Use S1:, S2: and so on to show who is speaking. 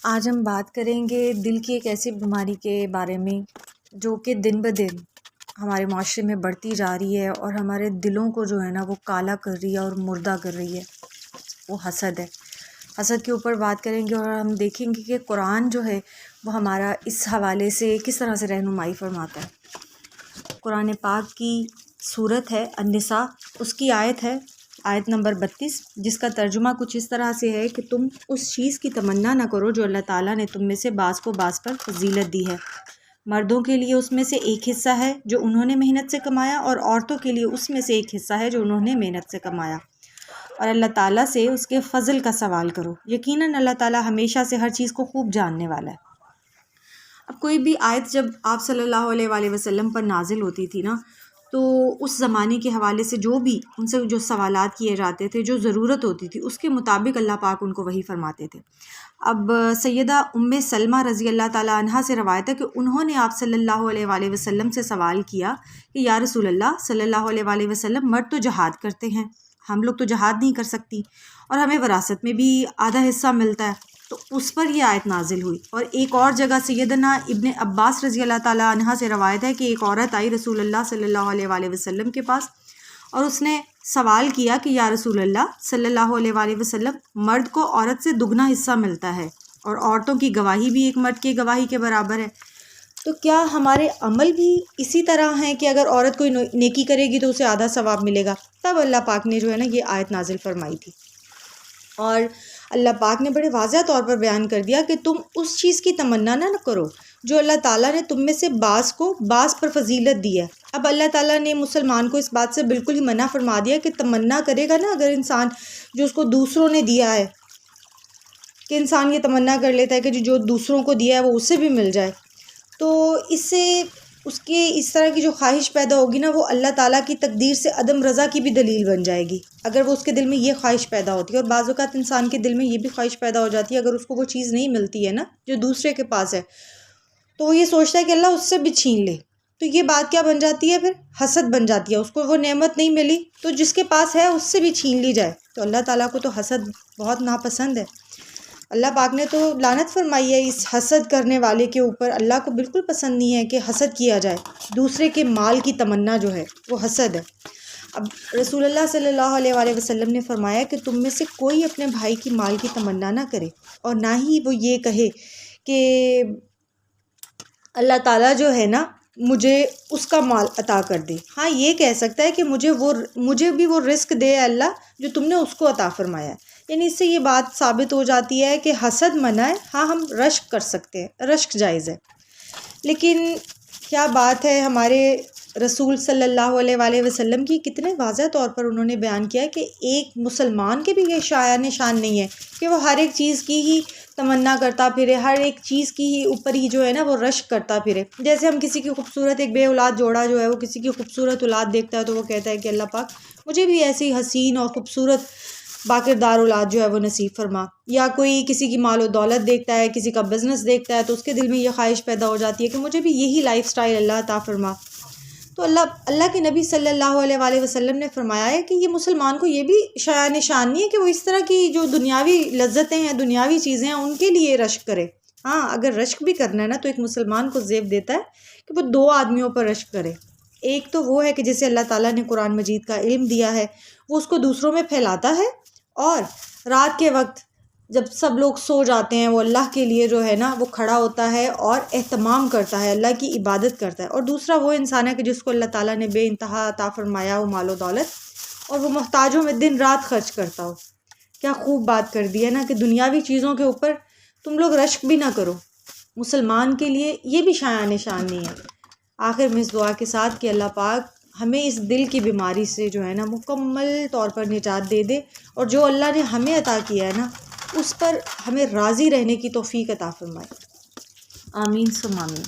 S1: آج ہم بات کریں گے دل کی ایک ایسی بیماری کے بارے میں جو کہ دن بہ دن ہمارے معاشرے میں بڑھتی جا رہی ہے اور ہمارے دلوں کو جو ہے نا وہ کالا کر رہی ہے اور مردہ کر رہی ہے، وہ حسد ہے۔ حسد کے اوپر بات کریں گے اور ہم دیکھیں گے کہ قرآن جو ہے وہ ہمارا اس حوالے سے کس طرح سے رہنمائی فرماتا ہے۔ قرآن پاک کی صورت ہے النساء، اس کی آیت ہے آیت نمبر 32، جس کا ترجمہ کچھ اس طرح سے ہے کہ تم اس چیز کی تمنا نہ کرو جو اللہ تعالیٰ نے تم میں سے بعض کو بعض پر فضیلت دی ہے۔ مردوں کے لیے اس میں سے ایک حصہ ہے جو انہوں نے محنت سے کمایا، اور عورتوں کے لیے اس میں سے ایک حصہ ہے جو انہوں نے محنت سے کمایا، اور اللہ تعالیٰ سے اس کے فضل کا سوال کرو، یقیناً اللہ تعالیٰ ہمیشہ سے ہر چیز کو خوب جاننے والا ہے۔ اب کوئی بھی آیت جب آپ صلی اللہ علیہ وآلہ وسلم پر نازل ہوتی تھی نا، تو اس زمانے کے حوالے سے جو بھی ان سے جو سوالات کیے جاتے تھے، جو ضرورت ہوتی تھی، اس کے مطابق اللہ پاک ان کو وحی فرماتے تھے۔ اب سیدہ ام سلمہ رضی اللہ تعالیٰ عنہا سے روایت ہے کہ انہوں نے آپ صلی اللہ علیہ وآلہ وسلم سے سوال کیا کہ یا رسول اللہ صلی اللہ علیہ وآلہ وسلم، مرد تو جہاد کرتے ہیں، ہم لوگ تو جہاد نہیں کر سکتی، اور ہمیں وراثت میں بھی آدھا حصہ ملتا ہے۔ تو اس پر یہ آیت نازل ہوئی۔ اور ایک اور جگہ سیدنا ابن عباس رضی اللہ تعالیٰ عنہ سے روایت ہے کہ ایک عورت آئی رسول اللہ صلی اللہ علیہ وآلہ وسلم کے پاس، اور اس نے سوال کیا کہ یا رسول اللہ صلی اللہ علیہ وآلہ وسلم، مرد کو عورت سے دگنا حصہ ملتا ہے، اور عورتوں کی گواہی بھی ایک مرد کی گواہی کے برابر ہے، تو کیا ہمارے عمل بھی اسی طرح ہیں کہ اگر عورت کوئی نیکی کرے گی تو اسے آدھا ثواب ملے گا؟ تب اللہ پاک نے جو ہے نا یہ آیت نازل فرمائی تھی، اور اللہ پاک نے بڑے واضح طور پر بیان کر دیا کہ تم اس چیز کی تمنا نہ کرو جو اللہ تعالیٰ نے تم میں سے بعض کو بعض پر فضیلت دی ہے۔ اب اللہ تعالیٰ نے مسلمان کو اس بات سے بالکل ہی منع فرما دیا کہ تمنا کرے گا نا، اگر انسان جو اس کو دوسروں نے دیا ہے، کہ انسان یہ تمنا کر لیتا ہے کہ جو دوسروں کو دیا ہے وہ اسے بھی مل جائے، تو اس سے اس کے اس طرح کی جو خواہش پیدا ہوگی نا، وہ اللہ تعالیٰ کی تقدیر سے عدم رضا کی بھی دلیل بن جائے گی، اگر وہ اس کے دل میں یہ خواہش پیدا ہوتی ہے۔ اور بعض اوقات انسان کے دل میں یہ بھی خواہش پیدا ہو جاتی ہے، اگر اس کو وہ چیز نہیں ملتی ہے نا جو دوسرے کے پاس ہے، تو وہ یہ سوچتا ہے کہ اللہ اس سے بھی چھین لے، تو یہ بات کیا بن جاتی ہے؟ پھر حسد بن جاتی ہے۔ اس کو وہ نعمت نہیں ملی تو جس کے پاس ہے اس سے بھی چھین لی جائے، تو اللہ تعالیٰ کو تو حسد بہت ناپسند ہے۔ اللہ پاک نے تو لعنت فرمائی ہے اس حسد کرنے والے کے اوپر۔ اللہ کو بالکل پسند نہیں ہے کہ حسد کیا جائے، دوسرے کے مال کی تمنا جو ہے وہ حسد ہے۔ اب رسول اللہ صلی اللہ علیہ وآلہ وسلم نے فرمایا کہ تم میں سے کوئی اپنے بھائی کی مال کی تمنا نہ کرے، اور نہ ہی وہ یہ کہے کہ اللہ تعالیٰ جو ہے نا مجھے اس کا مال عطا کر دے۔ ہاں، یہ کہہ سکتا ہے کہ مجھے بھی وہ رزق دے اللہ جو تم نے اس کو عطا فرمایا ہے، یعنی اس سے یہ بات ثابت ہو جاتی ہے کہ حسد منع ہے۔ ہاں، ہم رشک کر سکتے ہیں، رشک جائز ہے، لیکن کیا بات ہے ہمارے رسول صلی اللہ علیہ وآلہ وسلم کی، کتنے واضح طور پر انہوں نے بیان کیا ہے کہ ایک مسلمان کے بھی یہ شایان شان نہیں ہے کہ وہ ہر ایک چیز کی ہی تمنا کرتا پھرے، ہر ایک چیز کی ہی اوپر ہی جو ہے نا وہ رشک کرتا پھرے۔ جیسے ہم کسی کی خوبصورت ایک بے اولاد جوڑا جو ہے وہ کسی کی خوبصورت اولاد دیکھتا ہے تو وہ کہتا ہے کہ اللہ پاک مجھے بھی ایسی حسین اور خوبصورت باکردار اولاد جو ہے وہ نصیب فرما۔ یا کوئی کسی کی مال و دولت دیکھتا ہے، کسی کا بزنس دیکھتا ہے، تو اس کے دل میں یہ خواہش پیدا ہو جاتی ہے کہ مجھے بھی یہی لائف سٹائل اللہ عطا فرما۔ تو اللہ کے نبی صلی اللہ علیہ وآلہ وسلم نے فرمایا ہے کہ یہ مسلمان کو یہ بھی شایان شان نہیں ہے کہ وہ اس طرح کی جو دنیاوی لذتیں ہیں، دنیاوی چیزیں ہیں، ان کے لیے رشک کرے۔ ہاں، اگر رشک بھی کرنا ہے نا تو ایک مسلمان کو زیب دیتا ہے کہ وہ دو آدمیوں پر رشک کرے۔ ایک تو وہ ہے کہ جسے اللہ تعالیٰ نے قرآن مجید کا علم دیا ہے، وہ اس کو دوسروں میں پھیلاتا ہے، اور رات کے وقت جب سب لوگ سو جاتے ہیں وہ اللہ کے لیے جو ہے نا وہ کھڑا ہوتا ہے اور اہتمام کرتا ہے، اللہ کی عبادت کرتا ہے۔ اور دوسرا وہ انسان ہے کہ جس کو اللہ تعالیٰ نے بے انتہا عطا فرمایا ہو مال و دولت، اور وہ محتاجوں میں دن رات خرچ کرتا ہو۔ کیا خوب بات کر دی ہے نا کہ دنیاوی چیزوں کے اوپر تم لوگ رشک بھی نہ کرو۔ مسلمان کے لیے یہ بھی شایان شان نہیں ہے۔ آخر میں اس دعا کے ساتھ کہ اللہ پاک ہمیں اس دل کی بیماری سے جو ہے نا مکمل طور پر نجات دے دے، اور جو اللہ نے ہمیں عطا کیا ہے نا اس پر ہمیں راضی رہنے کی توفیق عطا فرمائے۔ آمین ثم آمین۔